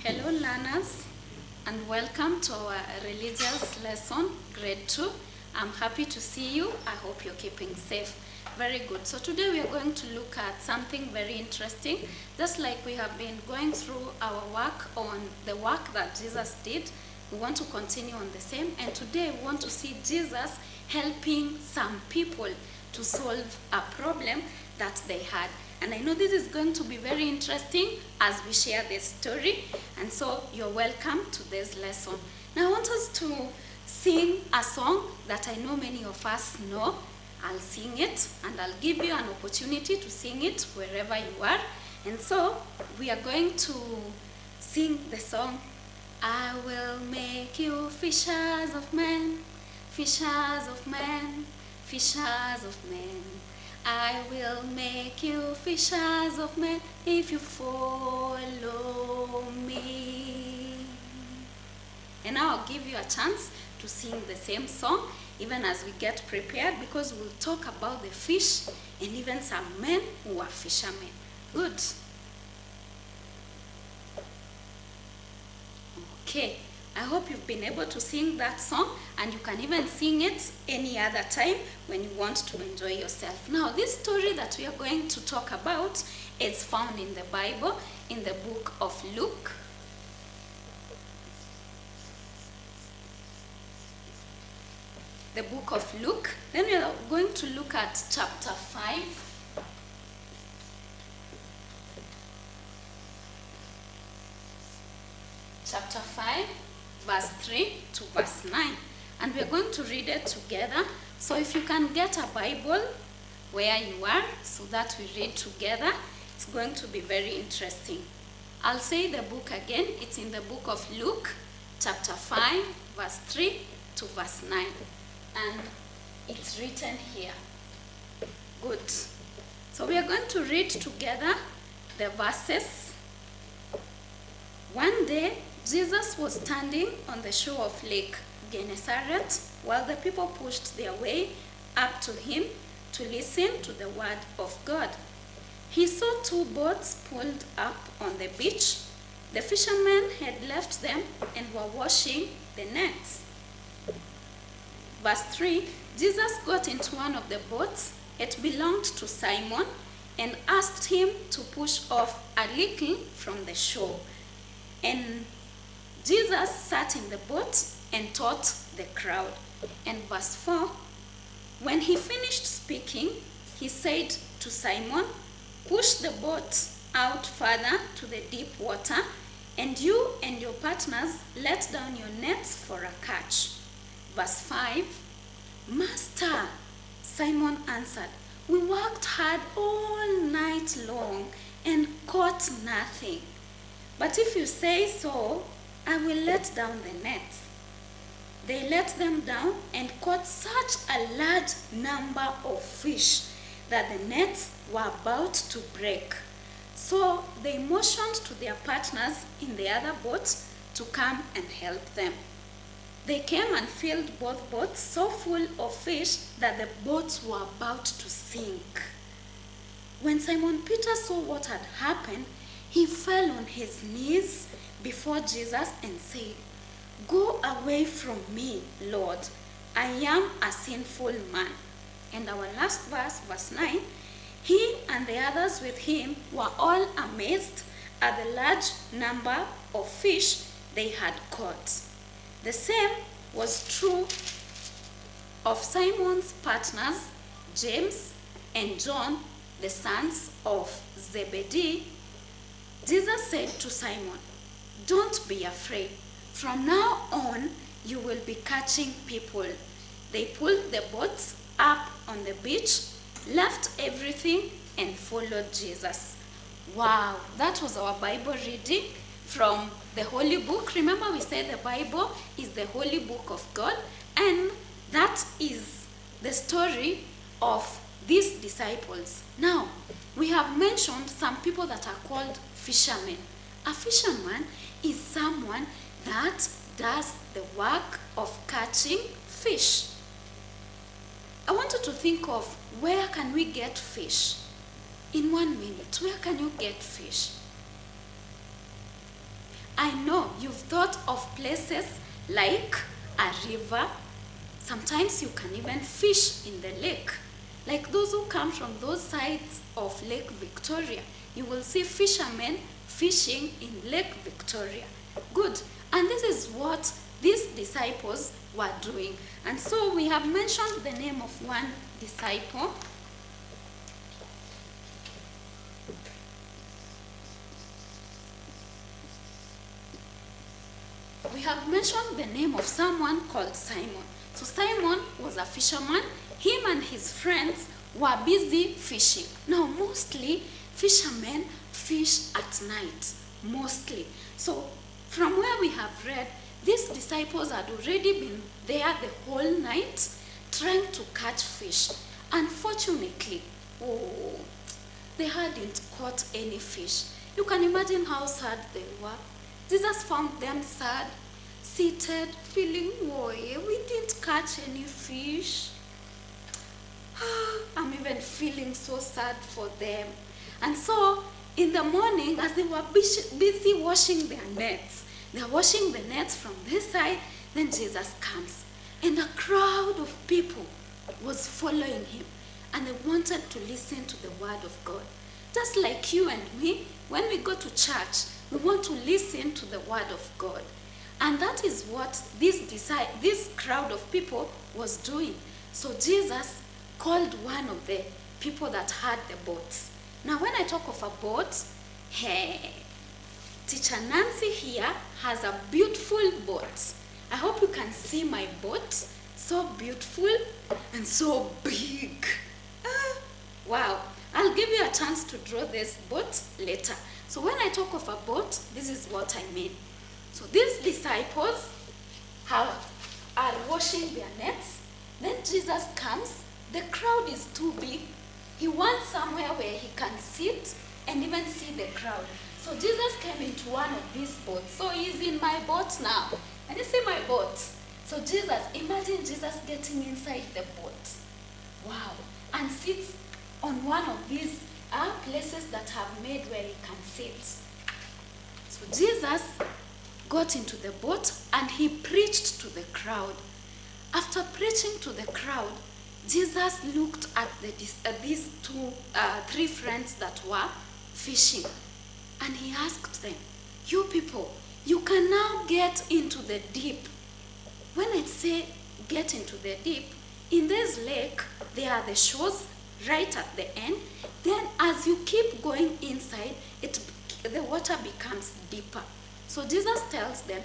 Hello learners, and welcome to our religious lesson, grade 2. I'm happy to see you. I hope you're keeping safe. Very good. So today we are going to look at something very interesting. Just like we have been going through our work on the work that Jesus did, we want to continue on the same. And today we want to see Jesus helping some people to solve a problem that they had. And I know this is going to be very interesting as we share this story. And so you're welcome to this lesson. Now I want us to sing a song that I know many of us know. I'll sing it and I'll give you an opportunity to sing it wherever you are. And so we are going to sing the song, I will make you fishers of men, fishers of men, fishers of men. I will make you fishers of men if you follow me. And now I'll give you a chance to sing the same song even as we get prepared, because we'll talk about the fish and even some men who are fishermen. Good. Okay. I hope you've been able to sing that song, and you can even sing it any other time when you want to enjoy yourself. Now, this story that we are going to talk about is found in the Bible, in the book of Luke. The book of Luke. Then we are going to look at chapter 5. Chapter 5. Verse 3 to verse 9, and we're going to read it together. So if you can get a Bible where you are so that we read together, it's going to be very interesting. I'll say the book again. It's in the book of Luke, chapter 5, verse 3 to verse 9, and it's written here. Good. So we are going to read together the verses. One day, Jesus was standing on the shore of Lake Gennesaret while the people pushed their way up to him to listen to the word of God. He saw two boats pulled up on the beach. The fishermen had left them and were washing the nets. Verse 3, Jesus got into one of the boats. It belonged to Simon, and asked him to push off a little from the shore. And Jesus sat in the boat and taught the crowd. And verse 4, when he finished speaking, he said to Simon, push the boat out further to the deep water, and you and your partners let down your nets for a catch. Verse 5, Master, Simon answered, we worked hard all night long and caught nothing. But if you say so, I will let down the nets. They let them down and caught such a large number of fish that the nets were about to break. So they motioned to their partners in the other boat to come and help them. They came and filled both boats so full of fish that the boats were about to sink. When Simon Peter saw what had happened, he fell on his knees before Jesus and said, go away from me, Lord. I am a sinful man. And our last verse, verse 9, he and the others with him were all amazed at the large number of fish they had caught. The same was true of Simon's partners, James and John, the sons of Zebedee. Jesus said to Simon, don't be afraid. From now on, you will be catching people. They pulled the boats up on the beach, left everything, and followed Jesus. Wow, that was our Bible reading from the Holy Book. Remember, we said the Bible is the Holy Book of God, and that is the story of these disciples. Now, we have mentioned some people that are called fishermen. A fisherman is someone that does the work of catching fish. I want you to think of, where can we get fish? In 1 minute, where can you get fish? I know you've thought of places like a river. Sometimes you can even fish in the lake. Like those who come from those sides of Lake Victoria, you will see fishermen fishing in Lake Victoria. Good. And this is what these disciples were doing. And so we have mentioned the name of one disciple. We have mentioned the name of someone called Simon. So Simon was a fisherman. Him and his friends were busy fishing. Now, mostly fishermen fish at night, mostly. So from where we have read, these disciples had already been there the whole night trying to catch fish. Unfortunately, they hadn't caught any fish. You can imagine how sad they were. Jesus found them sad, seated, feeling, we didn't catch any fish. I'm even feeling so sad for them. And so, in the morning, as they were busy washing their nets, they're washing the nets from this side, then Jesus comes. And a crowd of people was following him. And they wanted to listen to the word of God. Just like you and me, when we go to church, we want to listen to the word of God. And that is what this crowd of people was doing. So Jesus called one of the people that had the boats. Now when I talk of a boat, Teacher Nancy here has a beautiful boat. I hope you can see my boat. So beautiful and so big. Wow. I'll give you a chance to draw this boat later. So when I talk of a boat, this is what I mean. So these disciples are washing their nets. Then Jesus comes. The crowd is too big. He wants somewhere where he can sit and even see the crowd. So Jesus came into one of these boats. So he's in my boat now. And you see my boat. So imagine Jesus getting inside the boat. Wow. And sits on one of these places that have made where he can sit. So Jesus got into the boat and he preached to the crowd. After preaching to the crowd, Jesus looked at these three friends that were fishing, and he asked them, you people, you can now get into the deep. When I say get into the deep, in this lake, there are the shores right at the end. Then as you keep going inside, the water becomes deeper. So Jesus tells them,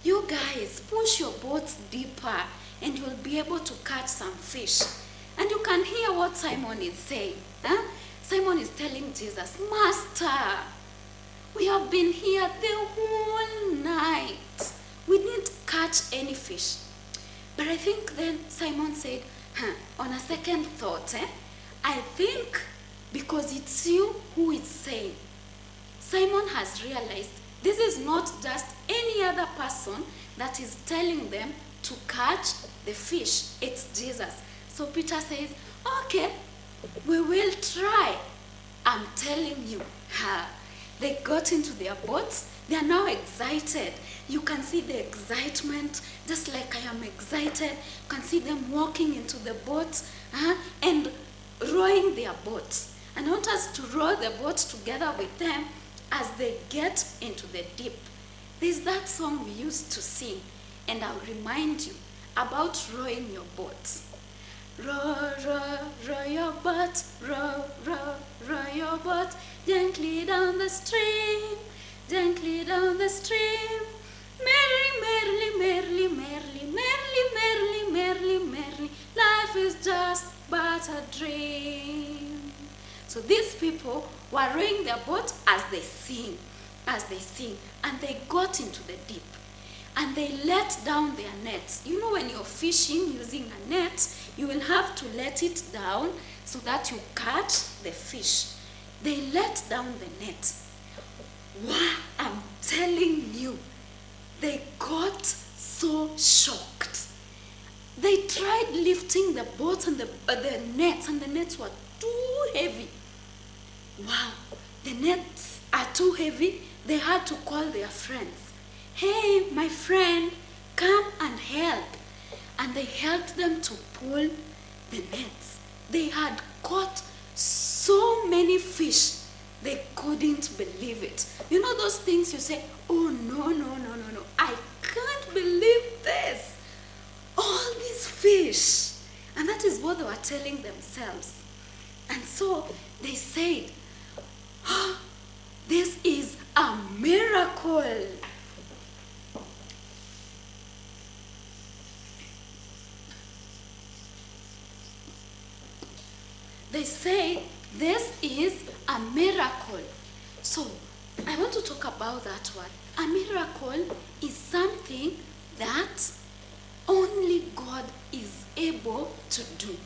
you guys, push your boats deeper and you'll be able to catch some fish. And you can hear what Simon is saying. Simon is telling Jesus, Master, we have been here the whole night. We didn't catch any fish. But I think then Simon said, on a second thought, I think because it's you who is saying. Simon has realized this is not just any other person that is telling them to catch the fish. It's Jesus. So Peter says, okay, we will try. I'm telling you. They got into their boats. They are now excited. You can see the excitement, just like I am excited. You can see them walking into the boats and rowing their boats. And I want us to row the boats together with them as they get into the deep. There's that song we used to sing, and I'll remind you about rowing your boat. Row, row, row your boat, row, row, row your boat, gently down the stream, gently down the stream. Merrily, merrily, merrily, merrily, merrily, merrily, merrily, merrily, life is just but a dream. So these people were rowing their boat as they sing, and they got into the deep. And they let down their nets. You know, when you're fishing using a net, you will have to let it down so that you catch the fish. They let down the net. Wow, I'm telling you, they got so shocked. They tried lifting the boat and the nets, and the nets were too heavy. Wow, the nets are too heavy. They had to call their friends. "Hey, my friend, come and help." And they helped them to pull the nets. They had caught so many fish, they couldn't believe it. You know those things you say, "Oh, no, no, no, no, no, I can't believe this. All these fish." And that is what they were telling themselves. And so they said, "Oh, this is a miracle." They say, "This is a miracle." So I want to talk about that word. A miracle is something that only God is able to do.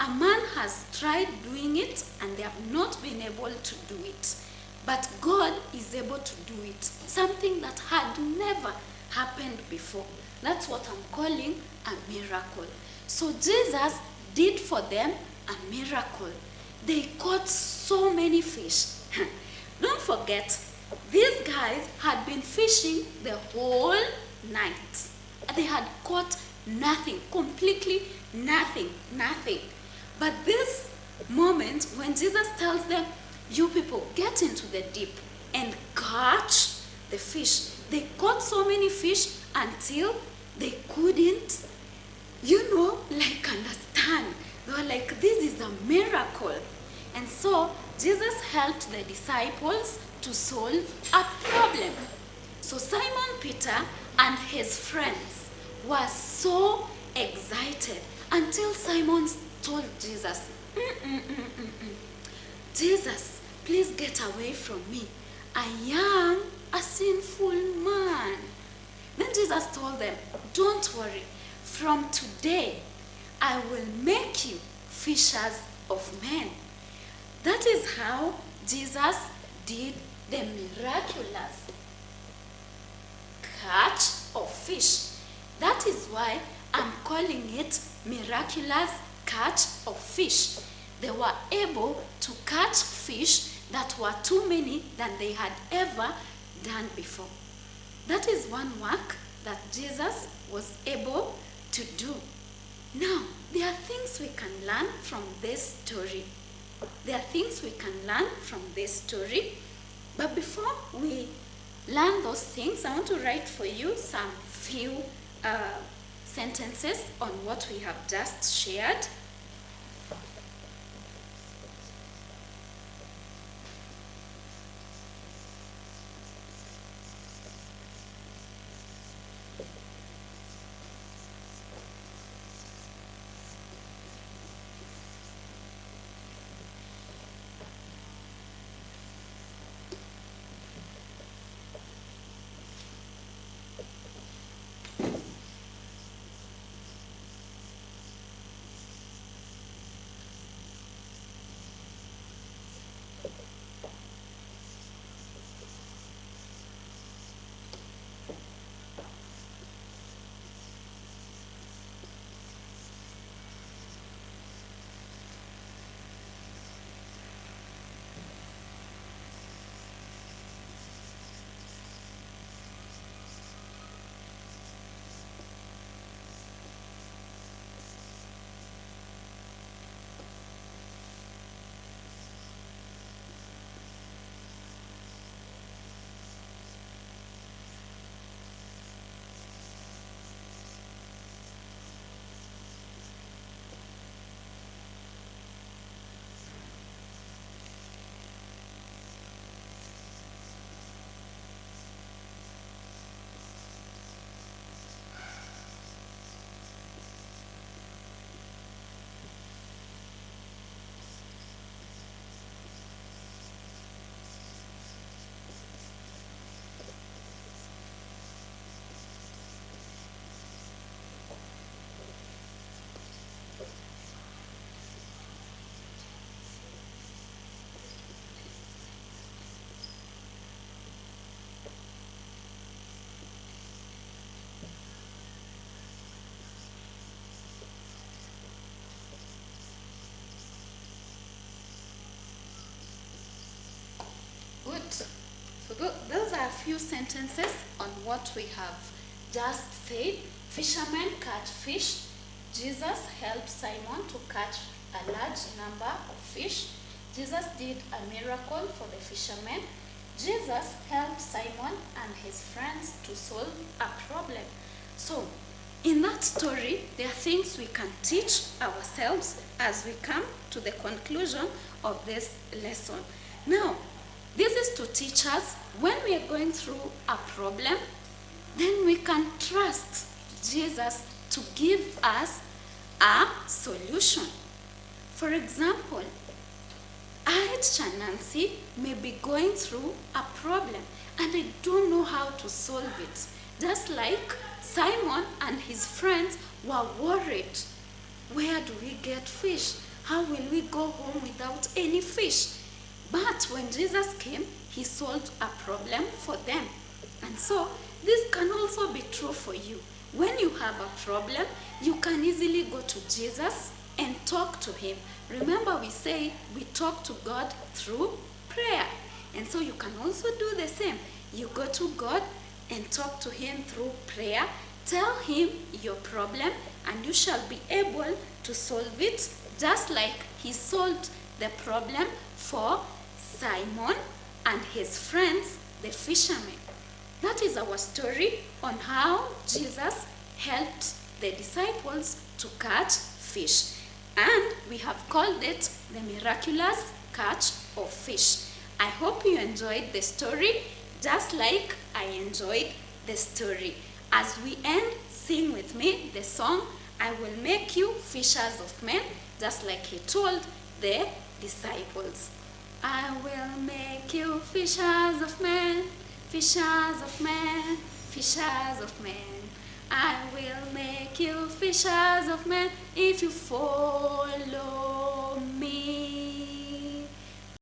A man has tried doing it and they have not been able to do it. But God is able to do it. Something that had never happened before. That's what I'm calling a miracle. So Jesus did for them a miracle. They caught so many fish. Don't forget, these guys had been fishing the whole night. They had caught nothing, completely nothing. But this moment when Jesus tells them, "You people get into the deep and catch the fish." They caught so many fish until they couldn't, understand. They were like, "This is a miracle." And so Jesus helped the disciples to solve a problem. So Simon Peter and his friends were so excited until Simon told Jesus, "Jesus, please get away from me. I am a sinful man." Then Jesus told them, "Don't worry. From today, I will make you fishers of men." That is how Jesus did the miraculous catch of fish. That is why I'm calling it miraculous catch of fish. They were able to catch fish that were too many than they had ever done before. That is one work that Jesus was able to do. Now, there are things we can learn from this story. But before we learn those things, I want to write for you some few sentences on what we have just shared. Good. So those are a few sentences on what we have just said. Fishermen catch fish. Jesus helped Simon to catch a large number of fish. Jesus did a miracle for the fishermen. Jesus helped Simon and his friends to solve a problem. So, in that story, there are things we can teach ourselves as we come to the conclusion of this lesson. Now, this is to teach us when we are going through a problem, then we can trust Jesus to give us a solution. For example, Nancy may be going through a problem and I don't know how to solve it. Just like Simon and his friends were worried. Where do we get fish? How will we go home without any fish? But when Jesus came, he solved a problem for them. And so, this can also be true for you. When you have a problem, you can easily go to Jesus and talk to him. Remember, we say we talk to God through prayer. And so you can also do the same. You go to God and talk to him through prayer. Tell him your problem and you shall be able to solve it, just like he solved the problem for Simon and his friends, the fishermen. That is our story on how Jesus helped the disciples to catch fish. And we have called it the miraculous catch of fish. I hope you enjoyed the story just like I enjoyed the story. As we end, sing with me the song, I will make you fishers of men, just like he told the disciples. I will make you fishers of men, fishers of men, fishers of men. I will make you fishers of men if you follow